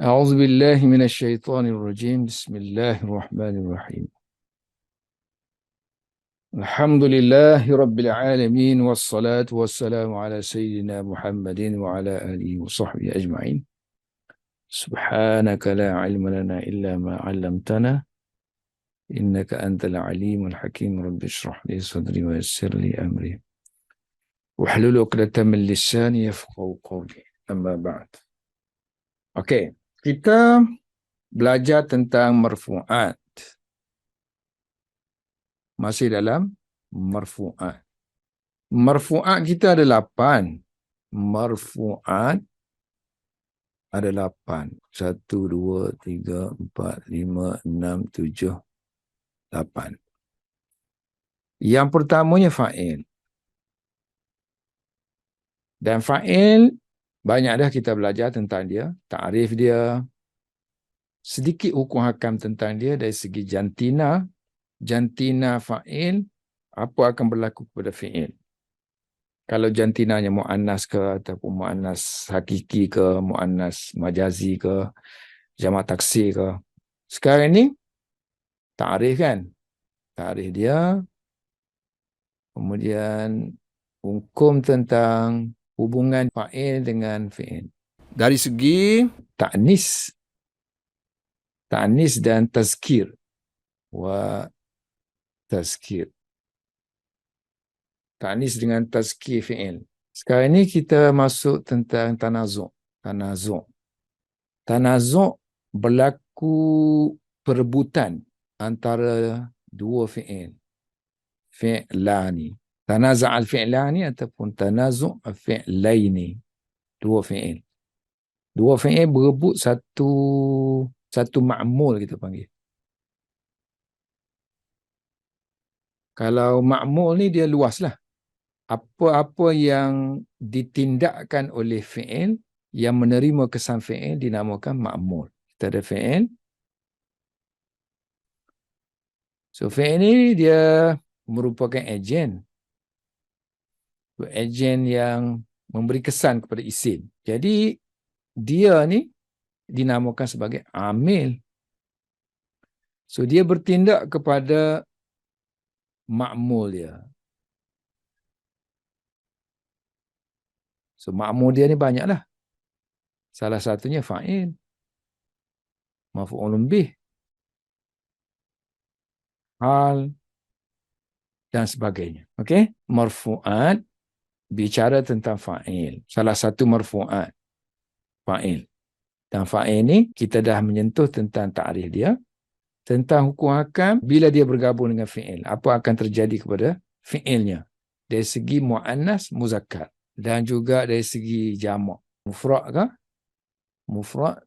أعوذ بالله من الشيطان الرجيم. بسم الله الرحمن الرحيم. الحمد لله رب العالمين، والصلاة والسلام على سيدنا محمد وعلى آله وصحبه أجمعين. سبحانك لا علم لنا إلا ما علمتنا، إنك أنت العليم الحكيم. رب اشرح لي صدري ويسر لي أمري واحلل عقدة من لساني يفقهوا قولي. أما بعد. Okey, kita belajar tentang marfu'at. Masih dalam marfu'at. Marfu'at kita ada 8. Marfu'at ada 8. 1, 2, 3, 4, 5, 6, 7, 8. Yang pertamanya fa'il. Dan fa'il banyak dah kita belajar tentang dia. Ta'rif dia. Sedikit hukum hakam tentang dia dari segi jantina. Jantina fa'il, apa akan berlaku kepada fi'il. Kalau jantinanya mu'annas ke, ataupun mu'annas hakiki ke, mu'annas majazi ke, jamak taksir ke. Sekarang ni, ta'rif kan? Ta'rif dia, kemudian hukum tentang hubungan fa'il dengan fi'il. Dari segi ta'nis dan tazkir. Tazkir. Ta'nis dengan tazkir fi'il. Sekarang ni kita masuk tentang tanazuk. Tanazuk berlaku perebutan antara dua fi'il. Fi'lani. Tanaza' al-fi'lani ataupun tanazu' al-fi'laini. Dua fi'il. Dua fi'il berebut satu ma'mul kita panggil. Kalau ma'mul ni dia luas lah. Apa-apa yang ditindakkan oleh fi'il yang menerima kesan fi'il dinamakan ma'mul. Kita ada fi'il. So fi'il ni dia merupakan ejen. Ejen yang memberi kesan kepada isim. Jadi dia ni dinamakan sebagai amil. So dia bertindak kepada ma'mul dia. So ma'mul dia ni banyaklah. Salah satunya fa'il, maf'ulun bih, hal dan sebagainya. Okey? Marfu'at bicara tentang fa'il. Salah satu marfu'at fa'il. Dan fa'il ni kita dah menyentuh tentang ta'rif dia, tentang hukum hakam bila dia bergabung dengan fi'il. Apa akan terjadi kepada fi'ilnya dari segi mu'annas muzakkar dan juga dari segi jamak. Mufrad ke? Mufrad,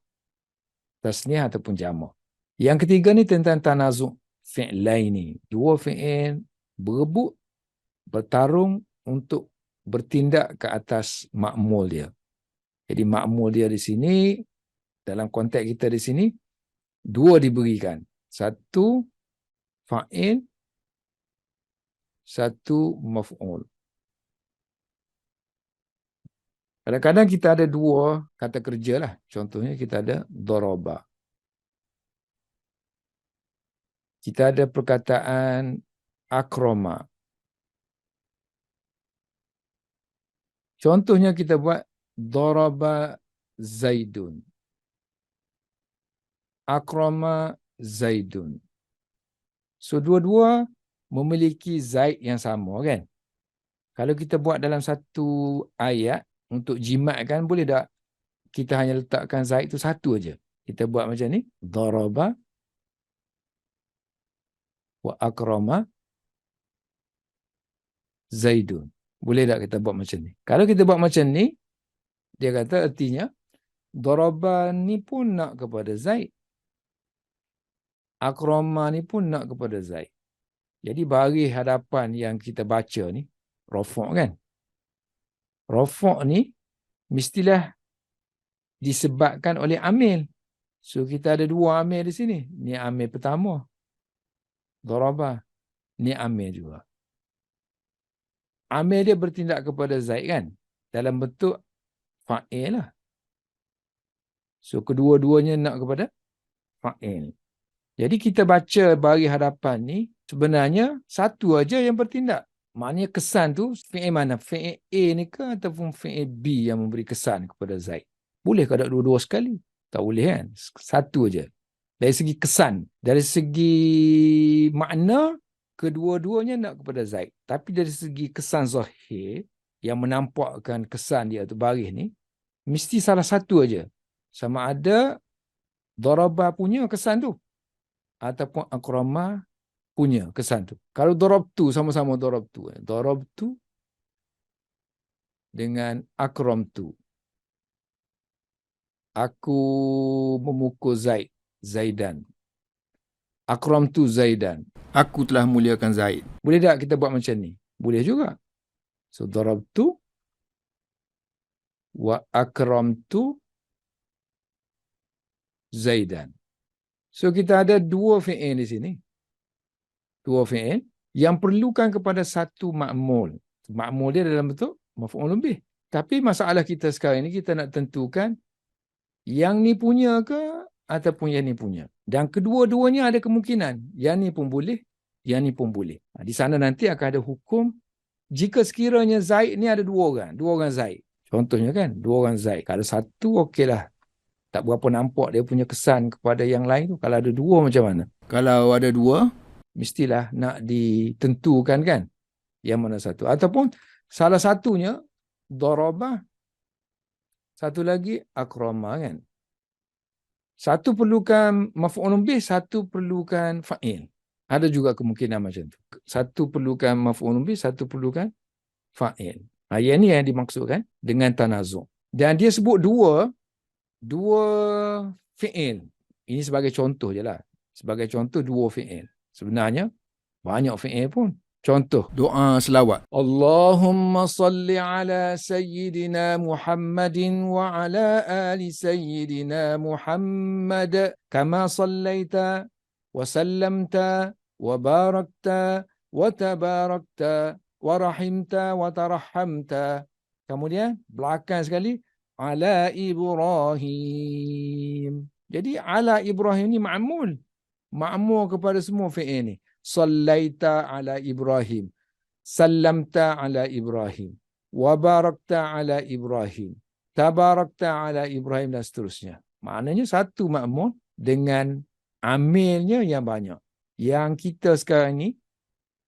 tasniah ataupun jamak. Yang ketiga ni tentang tanazu' fi'laini. Dua fi'il berebut, bertarung untuk bertindak ke atas ma'mul dia. Jadi ma'mul dia di sini, dalam konteks kita di sini, dua diberikan. Satu fa'il, satu maf'ul. Kadang-kadang kita ada dua kata kerja lah. Contohnya kita ada daraba. Kita ada perkataan akrama. Contohnya kita buat daraba Zaidun. Akrama Zaidun. So dua-dua memiliki Zaid yang sama kan? Kalau kita buat dalam satu ayat untuk jimatkan, boleh tak kita hanya letakkan Zaid itu satu aja? Kita buat macam ni. Daraba wa akrama Zaidun. Boleh tak kita buat macam ni? Kalau kita buat macam ni, dia kata artinya, daraba ni pun nak kepada Zaid. Akrama ni pun nak kepada Zaid. Jadi baris hadapan yang kita baca ni, rafa' kan? Rafa' ni mestilah disebabkan oleh amil. So kita ada dua amil di sini. Ni amil pertama. Daraba. Ni amil juga. Amil dia bertindak kepada Zaid kan? Dalam bentuk fa'il lah. So, kedua-duanya nak kepada fa'il. Jadi, kita baca bagi hadapan ni, sebenarnya satu aja yang bertindak. Maknanya kesan tu, fi'il mana? Fi'il A ni ke ataupun fi'il B yang memberi kesan kepada Zaid? Boleh ke ada dua-dua sekali? Tak boleh kan? Satu aja. Dari segi kesan, dari segi makna, kedua-duanya nak kepada Zaid. Tapi dari segi kesan zahir, yang menampakkan kesan dia tu baris ni, mesti salah satu aja. Sama ada daraba punya kesan tu ataupun akrama punya kesan tu. Kalau darabtu sama-sama darabtu. Darabtu dengan akramtu. Aku memukul Zaid, Zaidan. Akramtu Zaidan. Aku telah muliakan Zaid. Boleh tak kita buat macam ni? Boleh juga. So darabtu wa akramtu Zaidan. So kita ada dua fi'il di sini. Dua fi'il yang perlukan kepada satu ma'mul. Ma'mul dia dalam bentuk maf'ul bih. Tapi masalah kita sekarang ni kita nak tentukan yang ni punya ke ataupun yang ni punya. Dan kedua-duanya ada kemungkinan. Yang ni pun boleh, yang ni pun boleh. Di sana nanti akan ada hukum jika sekiranya Zaid ni ada dua orang Zaid. Contohnya kan, dua orang Zaid. Kalau satu okeylah. Tak berapa nampak dia punya kesan kepada yang lain tu. Kalau ada dua macam mana? Kalau ada dua, mestilah nak ditentukan kan yang mana satu. Ataupun salah satunya darabah, satu lagi akrama kan. Satu perlukan maf'ul bih, satu perlukan fa'il. Ada juga kemungkinan macam tu. Satu perlukan maf'ul bih, satu perlukan fa'il. Yang ni yang dimaksudkan dengan tanazu'. Dan dia sebut dua fi'il. Ini sebagai contoh je lah. Sebagai contoh dua fi'il. Sebenarnya banyak fi'il pun. Contoh doa selawat. Allahumma salli ala sayyidina Muhammadin wa ala ali sayyidina Muhammad kama sallaita wa sallamta wa barakta wa tabarakta wa rahimta wa tarahamta. Kemudian belakang sekali ala Ibrahim. Jadi ala Ibrahim ni ma'mul. Ma'mul kepada semua fi'il ni. Sallaita ala Ibrahim. Sallamta ala Ibrahim. Wa barakta ala Ibrahim. Tabarakta ala Ibrahim dan seterusnya. Maknanya satu ma'mul dengan amilnya yang banyak. Yang kita sekarang ni,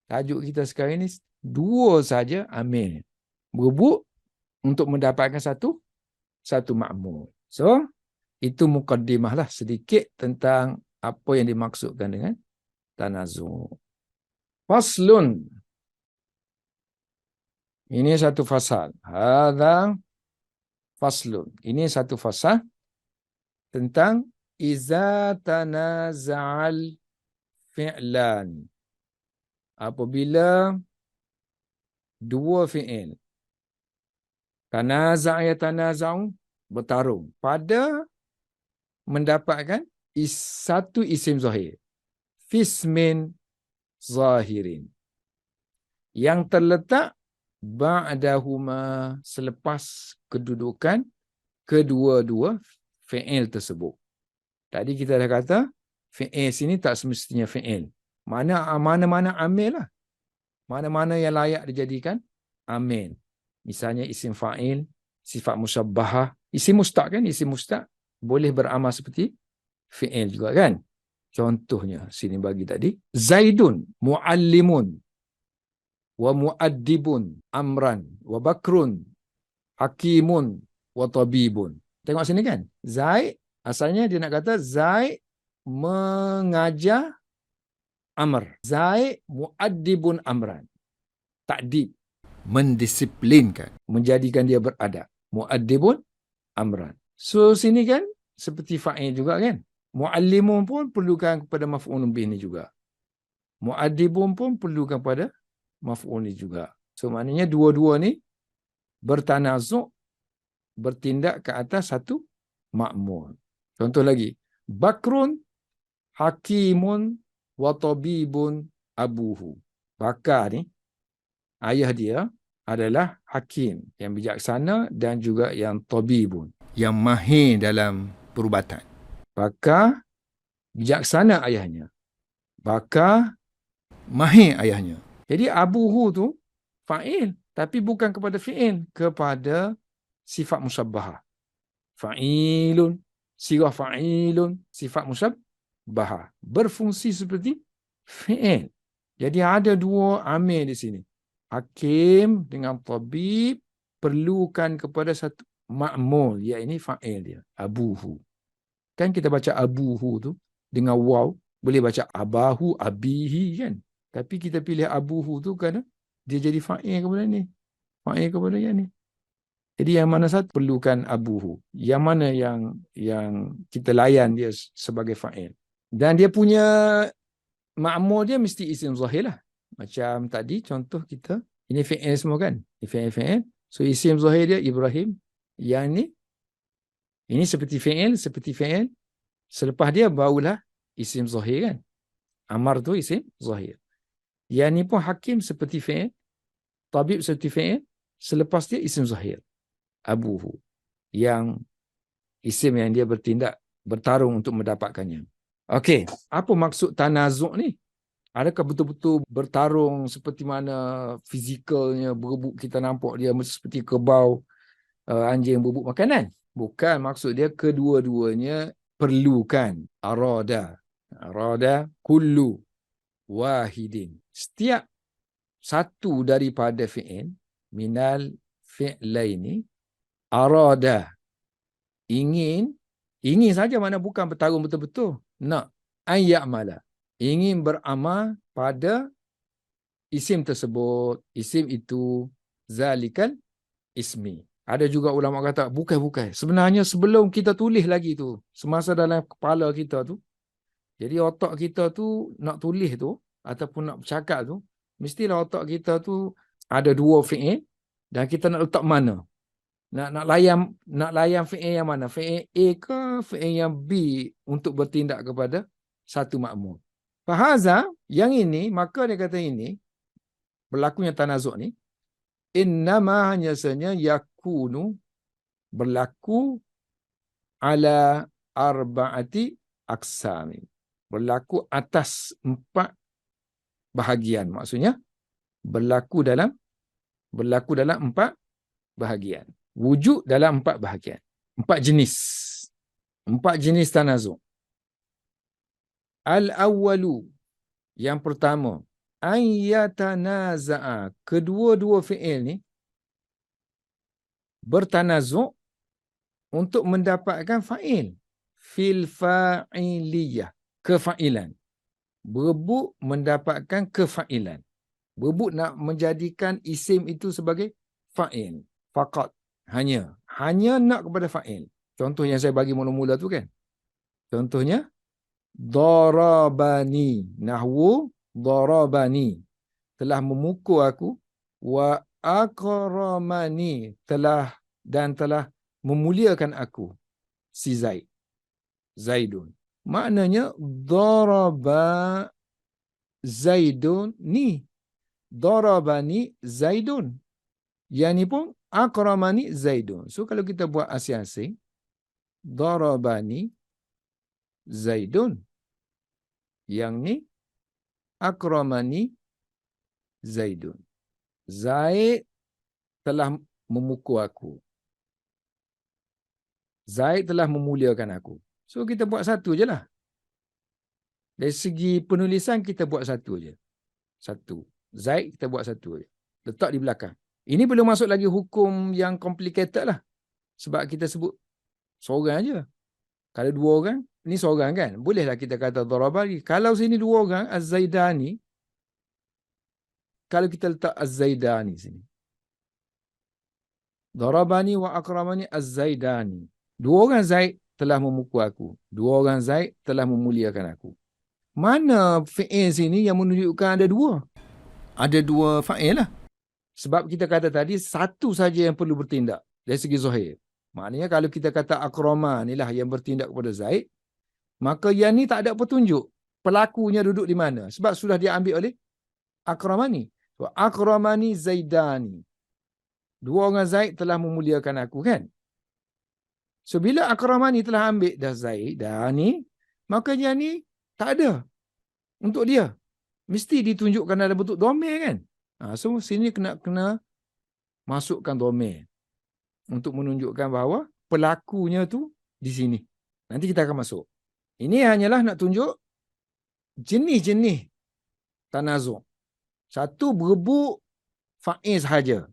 tajuk kita sekarang ni, dua saja amil. Berebut untuk mendapatkan satu ma'mul. So, itu mukaddimah lah sedikit tentang apa yang dimaksudkan dengan tanazu'. Faslun. Ini satu fasal. Hadha faslun. Ini satu fasal tentang iza tanaza'al fi'lan. Apabila dua fi'il. Tanaza' ya tanaza'u, bertarung pada mendapatkan satu isim zahir. Fismin zahirin. Yang terletak ba'dahuma, selepas kedudukan kedua-dua fi'il tersebut. Tadi kita dah kata fi'il sini tak semestinya fi'il. Mana-mana amil lah. Mana-mana yang layak dijadikan amil. Misalnya isim fa'il, sifat musyabbahah, isim mustaq kan? Isim mustaq boleh beramal seperti fi'il juga kan? Contohnya sini bagi tadi, Zaidun muallimun wa muaddibun amran wa bakrun hakimun wa tabibun. Tengok sini kan? Zaid asalnya dia nak kata Zaid mengajar Amr. Zaid muaddibun amran. Ta'dib, mendisiplinkan, menjadikan dia beradab. Muaddibun amran. So sini kan seperti fa'il juga kan? Muallimun pun perlukan kepada maf'ul bih ni juga. Muaddibun pun perlukan pada maf'ul ni juga. So maknanya dua-dua ni bertanazuk, bertindak ke atas satu ma'mul. Contoh lagi, Bakrun hakimun wa tabibun abuhu. Bakar ni, ayah dia adalah hakim, yang bijaksana dan juga yang tabibun, yang mahir dalam perubatan. Baka bijaksana ayahnya. Baka, Mahir ayahnya. jadi abuhu tu fa'il, tapi bukan kepada fi'il, kepada sifat musabbahah. Fa'ilun, sirah fa'ilun, sifat musabbahah. Berfungsi seperti fi'il. Jadi ada dua amil di sini. Hakim dengan tabib perlukan kepada satu ma'mul, iaitu fa'il dia, abuhu. Kan kita baca abuhu tu dengan waw, boleh baca abahu, abihi kan. Tapi kita pilih abuhu tu kerana dia jadi fa'il kepada ni. Fa'il kepada yang ni. Jadi yang mana satu perlukan abuhu. Yang mana yang kita layan dia sebagai fa'il. Dan dia punya ma'mul dia mesti isim zahir lah. Macam tadi contoh kita, ini fi'il semua kan. Ini fi'il. So isim zahir dia Ibrahim. Yang ni, ini seperti fi'il. Selepas dia barulah isim zahir kan. Amar tu isim zahir. Yang ni pun hakim seperti fi'il. Tabib seperti fi'il. Selepas dia isim zahir. Abuhu. Yang isim yang dia bertarung untuk mendapatkannya. Okey, apa maksud tanazuk ni? Adakah betul-betul bertarung seperti mana fizikalnya berebut, kita nampak dia seperti kerbau, anjing berebut makanan? Bukan, maksud dia kedua-duanya perlukan. Arada kullu wahidin. Setiap satu daripada fi'il, minal fi'laini, arada, ingin saja, mana bukan bertarung betul-betul. Nak, an ya'mala, ingin beramal pada isim tersebut. Isim itu zalikal ismi. Ada juga ulama kata bukan. Sebenarnya sebelum kita tulis lagi tu, semasa dalam kepala kita tu, jadi otak kita tu nak tulis tu ataupun nak bercakap tu, mestilah otak kita tu ada dua fi'il dan kita nak letak mana. Nak layan fi'il yang mana? Fi'il A ke fi'il yang B untuk bertindak kepada satu makmul. Fahaza, yang ini, maka dia kata ini, berlakunya tanazuk ni, innama hanya sahaja yakunu, berlaku ala arba'ati aksami. Berlaku atas 4 bahagian. Maksudnya, berlaku dalam 4 bahagian. Wujud dalam 4 bahagian. 4 jenis. 4 jenis tanazuk. Al-awwalu, yang pertama, an yatanaza'a, kedua-dua fi'il ni bertanazuk untuk mendapatkan fa'il. Fil fa'iliyah, kefa'ilan. Berebut mendapatkan kefa'ilan. Berebut nak menjadikan isim itu sebagai fa'il. Faqat, hanya nak kepada fa'il. Contoh yang saya bagi mula-mula tu kan. Contohnya, darabani, nahwu darabani, telah memukul aku, wa akramani, telah memuliakan aku, si Zaid, Zaidun. Maknanya daraba Zaidun ni, darabani Zaidun. Yang ni pun akramani Zaidun. So kalau kita buat asing-asing, darabani Zaidun. Yang ni akramani Zaidun. Zaid telah memukul aku. Zaid telah memuliakan aku. So kita buat satu je lah. Dari segi penulisan kita buat satu je. Satu. Zaid kita buat satu je. Letak di belakang. Ini belum masuk lagi hukum yang complicated lah. Sebab kita sebut seorang je. Kalau 2 orang, ni seorang kan. Bolehlah kita kata darabani. Kalau sini 2 orang, Az-Zaidani. Kalau kita letak Az-Zaidani sini. Darabani wa akramani Az-Zaidani. 2 orang Zaid telah memukul aku. 2 orang Zaid telah memuliakan aku. Mana fi'il sini yang menunjukkan ada 2? Ada 2 fa'il lah. Sebab kita kata tadi, satu saja yang perlu bertindak dari segi zahir. Maknanya kalau kita kata akrama inilah yang bertindak kepada Zaid, maka yang ni tak ada petunjuk. Pelakunya duduk di mana? Sebab sudah diambil oleh akramani. So, akramani Zaidani. 2 orang Zaid telah memuliakan aku kan? So bila akramani telah ambil dah Zaid dah ni, maka yang ni tak ada untuk dia. Mesti ditunjukkan dalam bentuk domir kan. So sini kena masukkan domir untuk menunjukkan bahawa pelakunya tu di sini. Nanti kita akan masuk. Ini hanyalah nak tunjuk jenis-jenis tanazuk. Satu berebut fa'il sahaja.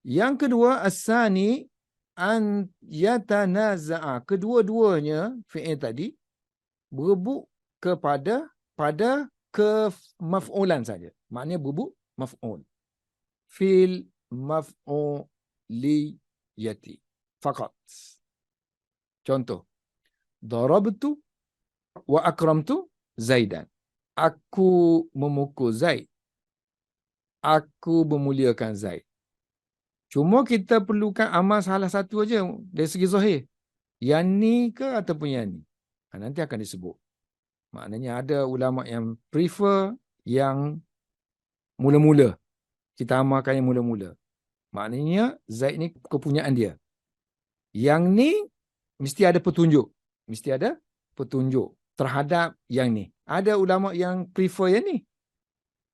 Yang kedua as-sani an yatanaza'a. Kedua-duanya fi'il tadi berebut pada maf'ulan saja. Maknanya berebut maf'ul. Fil maf'uliyati faqat. Contoh, darabtu wa akramtu Zaidan. Aku memukul Zaid. Aku memuliakan Zaid. Cuma kita perlukan amal salah satu aja dari segi zahir. Yang ni ke ataupun yang ni. Nanti akan disebut. Maknanya ada ulama yang prefer yang mula-mula. Kita amalkan yang mula-mula. Maknanya Zaid ni kepunyaan dia. Yang ni mesti ada petunjuk. Mesti ada petunjuk terhadap yang ni. Ada ulama yang prefer yang ni.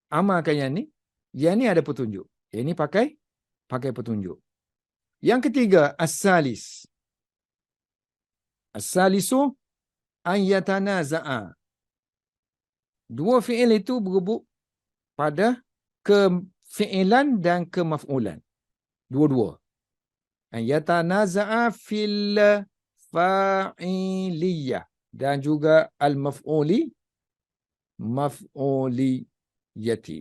Amalkan yang ni. Yang ni ada petunjuk. Yang ni pakai petunjuk. Yang ketiga, as-salis. As-salisu an yatanaza'a. Dua fi'il itu berebut pada kefi'ilan dan kemaf'ulan. Dua-dua. An yatanaza'a fil fa'iliyah. Dan juga maf'uliyati.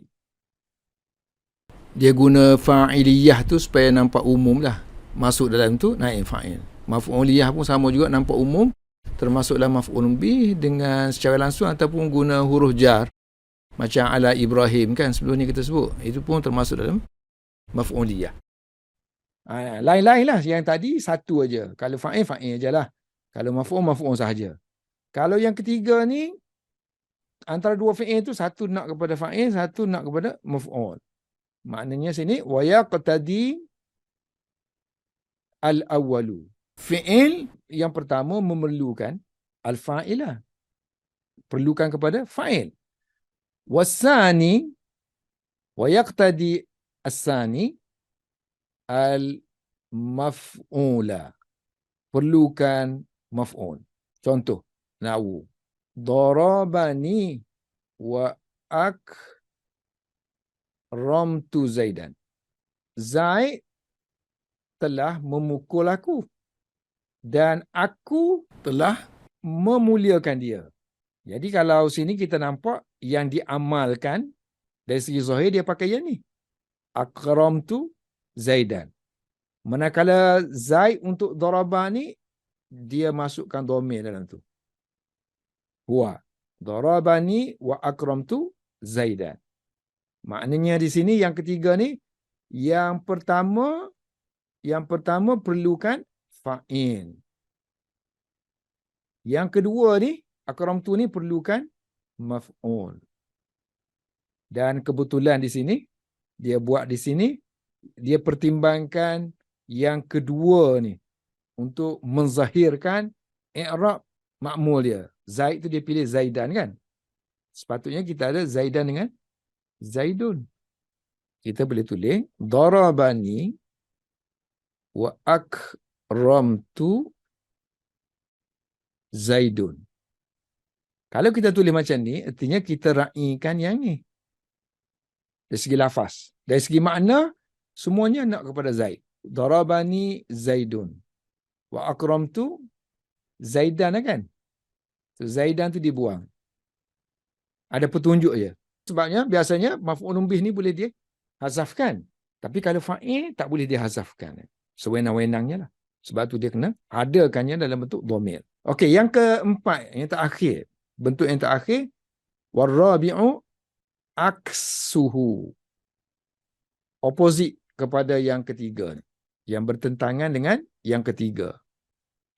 Dia guna fa'iliyah tu supaya nampak umum lah. Masuk dalam tu naik fa'il. Maf'uliyah pun sama juga, nampak umum. Termasuklah maf'ul bih dengan secara langsung ataupun guna huruf jar. Macam ala Ibrahim kan sebelum ni kita sebut. Itu pun termasuk dalam maf'uliyah. Lain-lain lah. Yang tadi satu aja. Kalau fa'il, fa'il je lah. Kalau maf'ul, maf'ul sahaja. Kalau yang ketiga ni, antara dua fi'il tu, satu nak kepada fa'il, satu nak kepada maf'ul. Maknanya sini, wa yaqtadi al-awwalu. Fi'il yang pertama memerlukan al-fa'ilah. Perlukan kepada fa'il. Wasani, wa yaqtadi as-sani al-maf'ula. Perlukan maf'ul. Contoh, na'u. Darabani wa akramtu Zaidan. Zaid telah memukul aku. Dan aku telah memuliakan dia. Jadi kalau sini kita nampak yang diamalkan dari segi zahir dia pakai yang ni. Akramtu Zaidan. Manakala Zaid untuk darabah ni dia masukkan dhamir dalam tu. Huwa darabani wa akramtu Zaidan. Maknanya di sini yang ketiga ni yang pertama perlukan fa'il. Yang kedua ni, akramtu ni perlukan maf'ul. Dan kebetulan di sini, dia buat di sini, dia pertimbangkan yang kedua ni untuk menzahirkan i'rab ma'mul dia. Zaid tu dia pilih Zaidan kan? Sepatutnya kita ada Zaidan dengan Zaidun. Kita boleh tulis darabani wa akramtu Zaidun. Kalau kita tulis macam ni, artinya kita raikan yang ni. Dari segi lafaz. Dari segi makna, semuanya nak kepada Zaid. Darabani Zaidun. Wa akramtu Zaidan kan? So, Zaidan tu dibuang. Ada petunjuk je. Sebabnya, biasanya maf'ul bih ni boleh dia hazafkan. Tapi kalau fa'il, tak boleh dia hazafkan. Sewenang-wenangnya lah. Sebab tu dia kena adakannya dalam bentuk dhamir. Okey, yang keempat, yang terakhir. Bentuk yang terakhir, warabi'u aksuhu. Opposite kepada yang ketiga. Yang bertentangan dengan yang ketiga.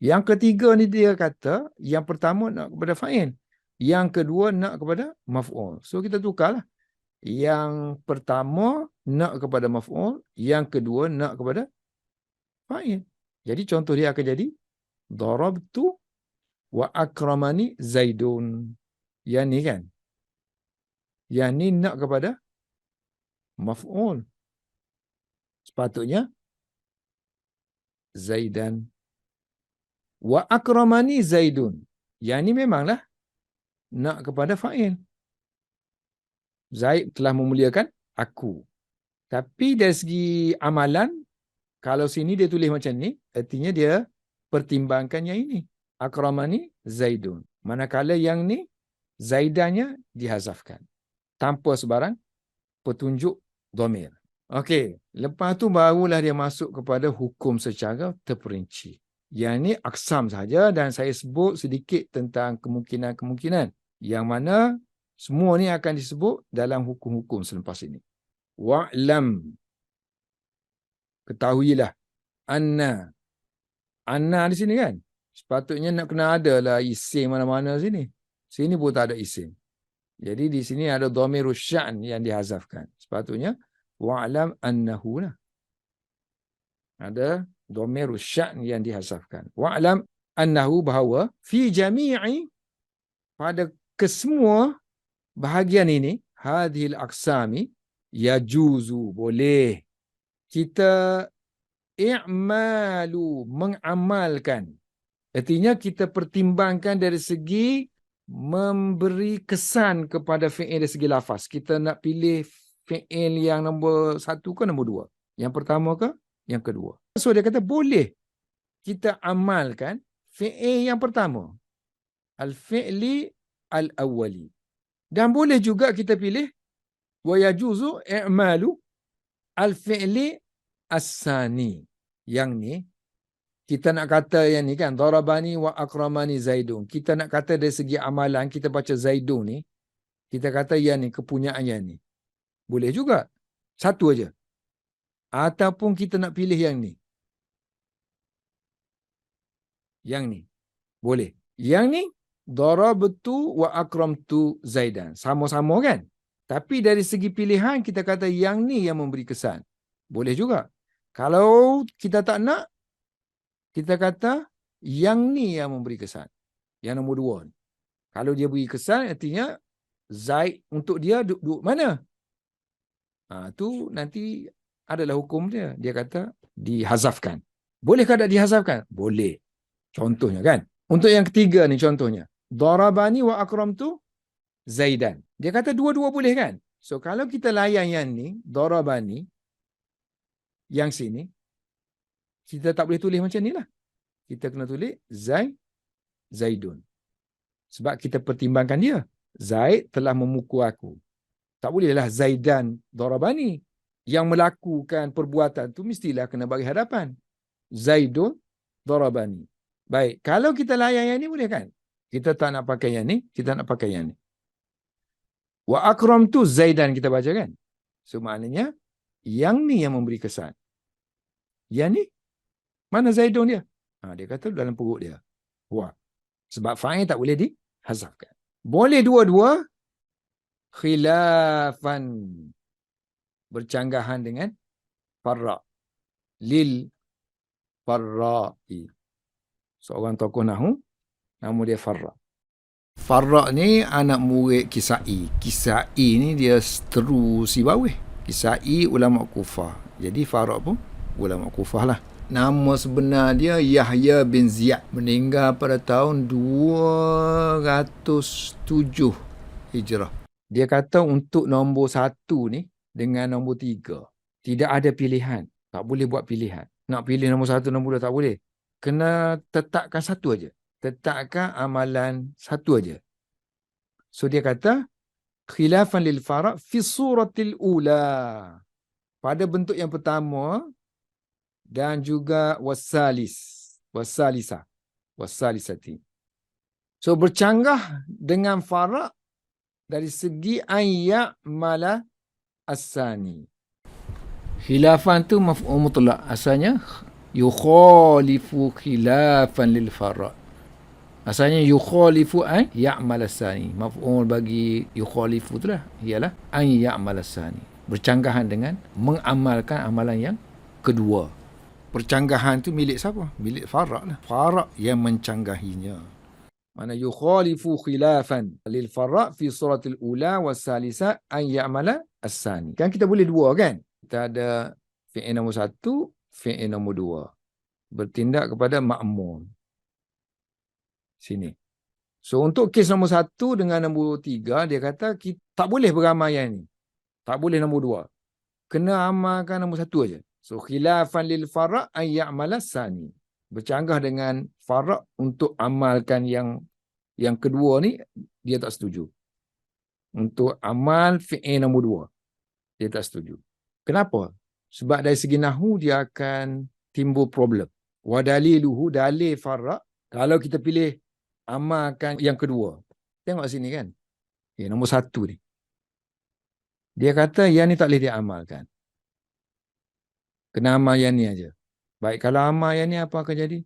Yang ketiga ni dia kata, yang pertama nak kepada fa'il. Yang kedua nak kepada maf'ul. So kita tukarlah. Yang pertama nak kepada maf'ul. Yang kedua nak kepada fa'il. Jadi contoh dia akan jadi darabtu wa akramani Zaidun. Yang ni kan. Yang ni nak kepada maf'ul. Sepatutnya Zaidan. Wa akramani Zaidun. Yang ni memanglah nak kepada fa'il. Zaid telah memuliakan aku. Tapi dari segi amalan, kalau sini dia tulis macam ni, artinya dia pertimbangkan yang ini. Akramani Zaidun. Manakala yang ni, Zaidannya dihazafkan. Tanpa sebarang petunjuk dhamir. Okey, lepas tu barulah dia masuk kepada hukum secara terperinci. Yang ni aksam saja dan saya sebut sedikit tentang kemungkinan-kemungkinan. Yang mana semua ni akan disebut dalam hukum-hukum selepas ini. Wa'lam. Ketahuilah. Anna di sini kan? Sepatutnya nak kena ada lah isim mana-mana sini. Sini pun tak ada isim. Jadi di sini ada dhamirus sya'n yang dihazafkan. Sepatutnya wa'lam annahu lah. Ada dhamirus sya'n yang dihazafkan. Wa'lam annahu bahawa fi jami'i pada kesemua bahagian ini hadhil aqsami yajuzu boleh kita i'malu mengamalkan. Artinya kita pertimbangkan dari segi memberi kesan kepada fi'il dari segi lafaz. Kita nak pilih fi'il yang nombor 1 ke nombor 2? Yang pertama ke yang kedua? So dia kata boleh kita amalkan fi'il yang pertama. Al-fi'li al-awwali. Dan boleh juga kita pilih wa yajuzu i'malu al-fi'li as-sani. Yang ni kita nak kata yang ni kan, darabani wa akramani Zaidun. Kita nak kata dari segi amalan, kita baca Zaidun ni, kita kata yang ni, kepunyaan yang ni. Boleh juga. Satu aja. Ataupun kita nak pilih yang ni. Yang ni. Boleh. Yang ni, darabtu wa akramtu Zaidan. Sama-sama kan? Tapi dari segi pilihan, kita kata yang ni yang memberi kesan. Boleh juga. Kalau kita tak nak, kita kata yang ni yang memberi kesan. Yang nombor 2 ni. Kalau dia beri kesan, artinya Zaid untuk dia duduk mana? Tu nanti adalah hukum dia. Dia kata dihazafkan. Bolehkah tak dihazafkan? Boleh. Contohnya kan. Untuk yang ketiga ni contohnya. Darabani wa akramtu Zaidan. Dia kata dua-dua boleh kan? So kalau kita layan yang ni, darabani, yang sini, kita tak boleh tulis macam ni lah. Kita kena tulis Zaidun. Sebab kita pertimbangkan dia. Zaid telah memukul aku. Tak bolehlah Zaidan darabani. Yang melakukan perbuatan tu mestilah kena bagi hadapan. Zaidun darabani. Baik. Kalau kita layan yang ni boleh kan? Kita tak nak pakai yang ni. Kita nak pakai yang ni. Wa akramtu Zaidan kita baca kan? So maknanya yang ni yang memberi kesan. Yang ni mana Zaidun dia? Dia kata dalam perut dia. Wah. Sebab fa'il tak boleh dihazafkan. Boleh dua-dua khilafan. Bercanggahan dengan farra. Lil farra'i. Seorang tokoh nahu, nama dia Farra. Farra ni anak murid Kisai. Kisai ni dia seteru Sibawih. Kisai ulama Kufah. Jadi Farra pun ulama Kufah lah. Nama sebenar dia Yahya bin Ziyad. Meninggal pada tahun 207 Hijrah. Dia kata untuk nombor 1 ni dengan nombor 3. Tidak ada pilihan. Tak boleh buat pilihan. Nak pilih nombor 1, nombor 2 tak boleh. Kena tetapkan satu aja. Tetapkan amalan satu aja. So dia kata khilafan lil fara' fi suratil ula. Pada bentuk yang pertama dan juga wasalisati. So bercanggah dengan fara' dari segi ayya'mala as-sani. Khilafan tu maf'ul mutlaq. Asalnya yukhalifu khilafan lil fara'. Asalnya yukhalifu an ya'mal as-sani. Maf'ul bagi yukhalifu tu lah ialah an ya'mal as-sani. Bercanggahan dengan mengamalkan amalan yang kedua. percanggahan tu milik siapa? Milik Farak lah. Farak yang mencanggahinya. Mana yukhalifu khilafan lil farra' fi suratil ula was salisa an ya'mala as-sani. Kan kita boleh dua kan? Kita ada fi'il nombor 1, fi'il nombor 2. Bertindak kepada ma'mum. Sini. So untuk kes nombor 1 dengan nombor 3, dia kata kita tak boleh beramal yang ni. Tak boleh nombor 2. Kena amalkan nombor 1 aja. So khilafan lil farra' an ya'mala as-sani. Bercanggah dengan farra' untuk amalkan yang kedua ni, dia tak setuju. Untuk amal fi'il nombor 2, dia tak setuju. Kenapa? Sebab dari segi nahu, dia akan timbul problem. Wa daliluhu, dalil farra', kalau kita pilih amalkan yang kedua. Tengok sini kan. Nombor 1 ni. Dia kata yang ni tak boleh diamalkan. Kena amal yang ni aja. Baik, kalau amal yang ni apa akan jadi?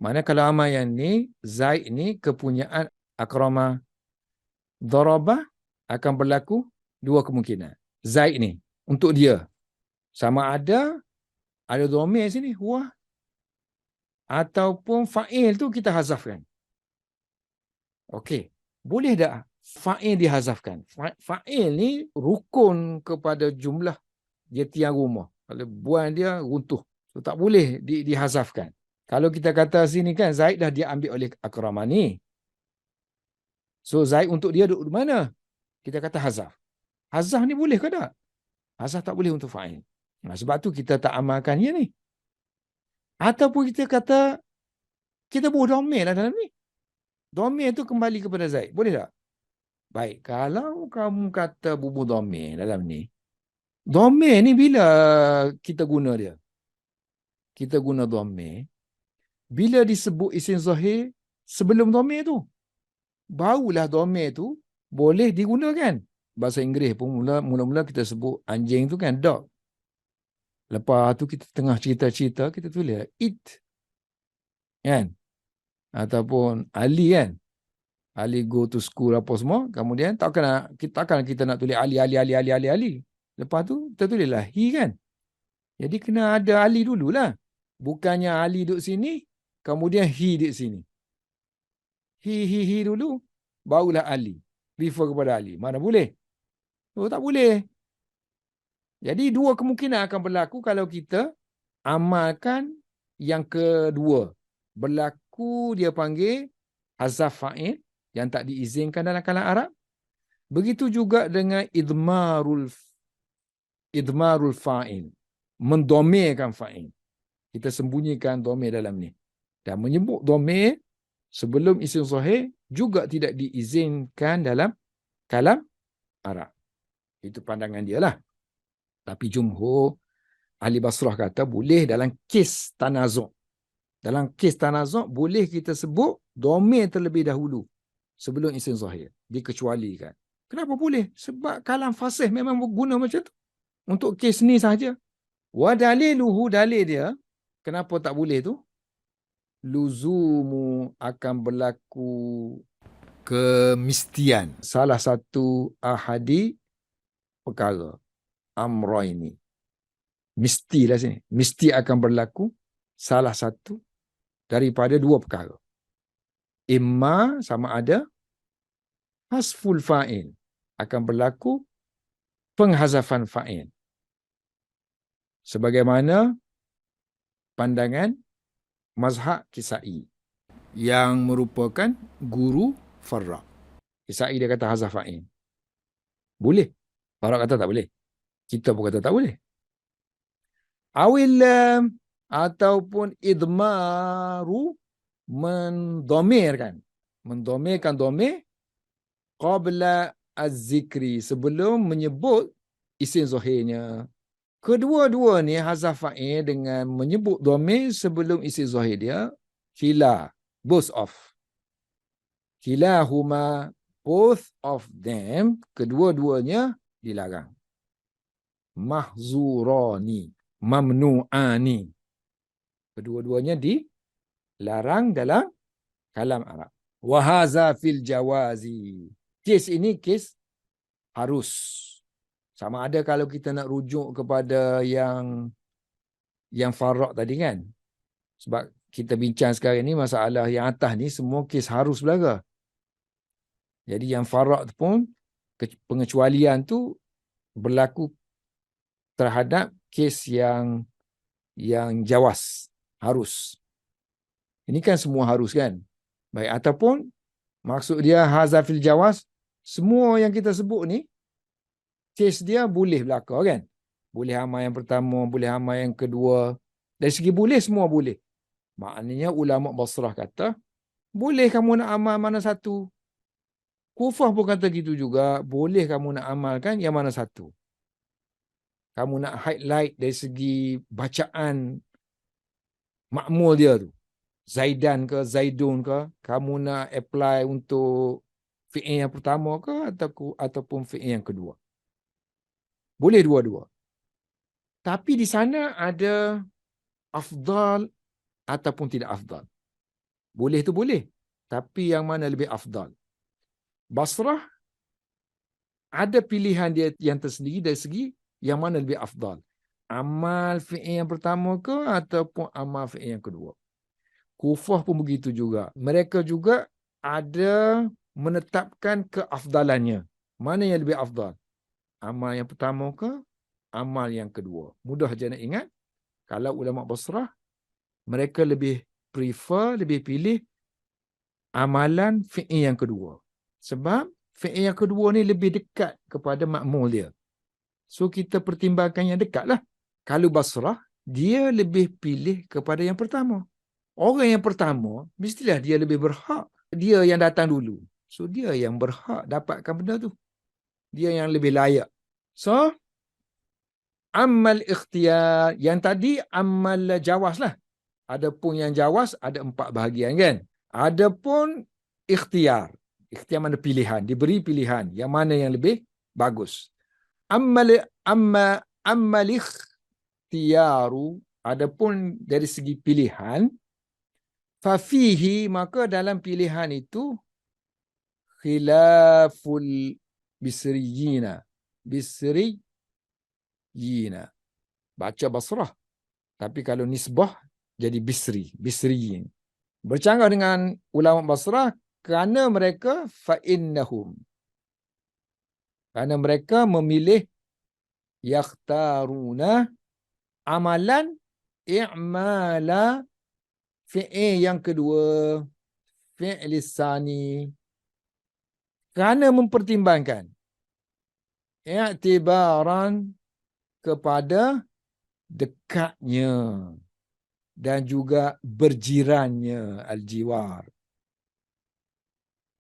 Mana kalau amal yang ni, Zaid ni kepunyaan akrama darabah, akan berlaku dua kemungkinan. Zaid ni, untuk dia, sama ada dhamir sini, huwa, ataupun fa'il tu kita hazafkan. Okey, boleh tak fa'il dihazafkan? Fa'il ni rukun kepada jumlah dia tiang rumah. Kalau buang dia, runtuh. So, tak boleh dihazafkan. Kalau kita kata sini kan, Zaid dah diambil oleh akrama ni. So, Zaid untuk dia duduk di mana? Kita kata hazaf. Hazaf ni boleh ke tak? Hazaf tak boleh untuk fa'il. Nah, sebab tu kita tak amalkannya ni. Ataupun kita kata, kita buat dhamir lah dalam ni. Dhamir tu kembali kepada Zaid. Boleh tak? Baik, kalau kamu kata bubuh dhamir dalam ni, dhamir ni bila kita guna dia? Kita guna dhamir bila disebut isim zahir sebelum dhamir tu. Barulah dhamir tu boleh digunakan. Bahasa Inggeris pun mula-mula kita sebut anjing tu kan dog. Lepas tu kita tengah cerita-cerita, kita tulis it. Kan? Ataupun Ali kan? Ali go to school apa semua. Kemudian takkan kita nak tulis Ali. Lepas tu kita tulislah he kan? Jadi kena ada Ali dululah. Bukannya Ali duduk sini, kemudian he duduk sini. He dulu, barulah Ali. Refer kepada Ali. Mana boleh? Oh, tak boleh. Jadi dua kemungkinan akan berlaku kalau kita amalkan yang kedua. Berlaku dia panggil hazaf fa'il yang tak diizinkan dalam kalam Arab. Begitu juga dengan idmarul fa'il. Mendomirkan fa'il. Kita sembunyikan domir dalam ni. Dan menyebut domir sebelum isim zahir juga tidak diizinkan dalam kalam Arab. Itu pandangan dia lah. Tapi jumhur ahli Basrah kata boleh dalam kes tanazuk. Dalam kes tanazuk boleh kita sebut domir terlebih dahulu sebelum isim zahir. Dikecualikan. Kenapa boleh? Sebab kalam fasih memang guna macam tu. Untuk kes ni sahaja. Wa daliluhu, dalil dia. Kenapa tak boleh tu? Luzumu akan berlaku Kemistian. salah satu ahadi perkara. Amra ini. Mestilah sini. Mesti akan berlaku salah satu daripada dua perkara. Imma sama ada hasful fa'il. Akan berlaku penghazafan fa'il. Sebagaimana pandangan mazhab Kisai. Yang merupakan guru Farak. Kisai dia kata hazaf fa'il. Boleh. Farak kata tak boleh. Kita pun kata tak boleh. Awil ataupun idmaru mendomirkan domir qabla az-zikri, sebelum menyebut isim zahirnya. Kedua-dua ni hazaf fa'il dengan menyebut domir sebelum isim zahir dia, both of. Kilahuma, both of them, kedua-duanya dilarang. Mahzurani, mamnu'ani. Kedua-duanya dilarang dalam kalam Arab. Wa haza fil jawazi. Kes ini kes harus. Sama ada kalau kita nak rujuk kepada yang yang farrak tadi kan. Sebab kita bincang sekarang ni masalah yang atas ni semua kes harus belaga. Jadi yang farrak tu pun pengecualian tu berlaku terhadap kes yang jawas, harus. Ini kan semua harus kan. Baik, ataupun maksud dia hazafil jawas, semua yang kita sebut ni kes dia boleh berlaku kan. Boleh amal yang pertama, boleh amal yang kedua. Dari segi boleh, semua boleh. Maknanya ulama Basrah kata, boleh kamu nak amal mana satu. Kufah pun kata gitu juga, boleh kamu nak amalkan yang mana satu. Kamu nak highlight dari segi bacaan makmul dia tu. Zaidan ke, Zaidun ke, kamu nak apply untuk fi'il yang pertama ke ataupun fi'il yang kedua. Boleh dua-dua. Tapi di sana ada afdal ataupun tidak afdal. Boleh tu boleh. Tapi yang mana lebih afdal? Basrah ada pilihan dia yang tersendiri dari segi yang mana lebih afdal. Amal fi'il yang pertama ke ataupun amal fi'il yang kedua. Kufah pun begitu juga. Mereka juga ada menetapkan keafdalannya. Mana yang lebih afdal? Amal yang pertama ke amal yang kedua? Mudah je nak ingat. Kalau ulama Basrah, mereka lebih prefer, lebih pilih amalan fi'il yang kedua. Sebab fi'il yang kedua ni lebih dekat kepada makmul dia. So kita pertimbangkan yang dekat lah. Kalau Basrah, dia lebih pilih kepada yang pertama. Orang yang pertama, mestilah dia lebih berhak. Dia yang datang dulu. So dia yang berhak dapatkan benda tu. Dia yang lebih layak. So, amal ikhtiyar. Yang tadi amal jawas lah. Adapun yang jawas ada 4 bahagian kan. Adapun ikhtiar. Ikhtiar mana pilihan. Diberi pilihan. Yang mana yang lebih bagus. Amal ikhtiyaru. Adapun dari segi pilihan. Fafihi, maka dalam pilihan itu khilaful bisriyina. Bisriyina. Baca Basrah. Tapi kalau nisbah jadi bisriyin. Bercanggah dengan ulama Basrah kerana mereka fa'innahum. Kerana mereka memilih yakhtaruna amalan i'mala fi'il yang kedua, fi'il sani, kerana mempertimbangkan i'tibaran kepada dekatnya dan juga berjirannya al-jiwar.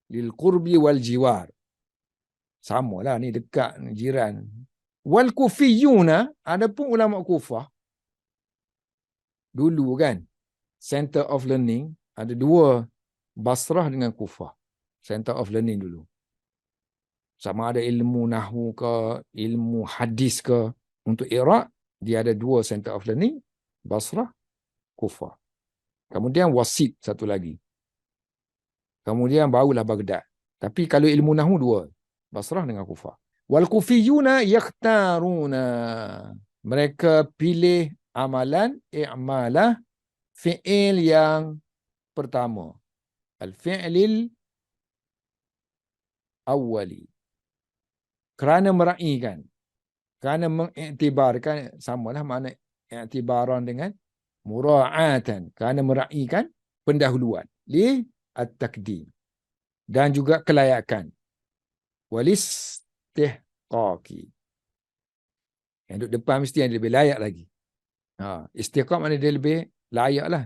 Lil qurbi wal jiwar. Samalah ni, dekat jiran. Wal kufiyuna, adapun ulama Kufah dulu kan, Center of Learning, ada 2, Basrah dengan Kufah. Center of Learning dulu. Sama ada ilmu nahwu ke, ilmu hadis ke. Untuk Iraq, dia ada 2 Center of Learning, Basrah, Kufah. Kemudian Wasit satu lagi. Kemudian barulah Baghdad. Tapi kalau ilmu nahwu 2, Basrah dengan Kufah. Wal kufiyuna yakhtaruna. Mereka pilih amalan, i'malah, fi'il yang pertama. Al-fi'lil awwali. Kerana meraihkan. Kerana mengiktibarkan. Samalah makna iktibaran dengan mura'atan. Kerana meraihkan pendahuluan. Li at-takdim. Dan juga kelayakan. Walistihqaqi. Yang duduk depan mesti yang lebih layak lagi. Istiqaq maknanya dia lebih layak lah.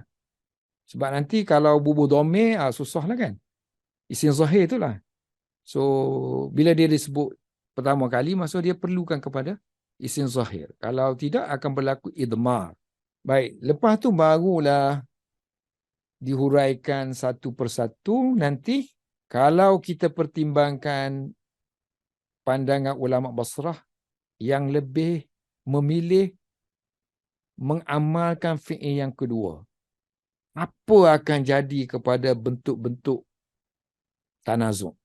Sebab nanti kalau bubuh dhamir, susah lah kan. Isim zahir itulah. So, bila dia disebut pertama kali, maksud dia perlukan kepada isim zahir. Kalau tidak, akan berlaku idmar. Baik, lepas tu barulah dihuraikan satu persatu. Nanti, kalau kita pertimbangkan pandangan ulama Basrah yang lebih memilih mengamalkan fi'il yang kedua, apa akan jadi kepada bentuk-bentuk tanazuk?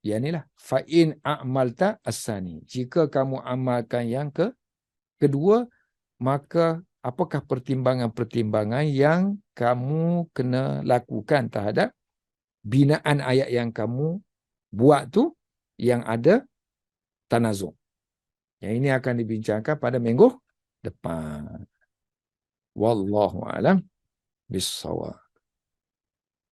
Yang inilah fa'in a'malta as-sani. Jika kamu amalkan yang kedua, maka apakah pertimbangan-pertimbangan yang kamu kena lakukan terhadap binaan ayat yang kamu buat tu yang ada tanazuk. Yang ini akan dibincangkan pada minggu depan. Wallahu a'lam bissawab.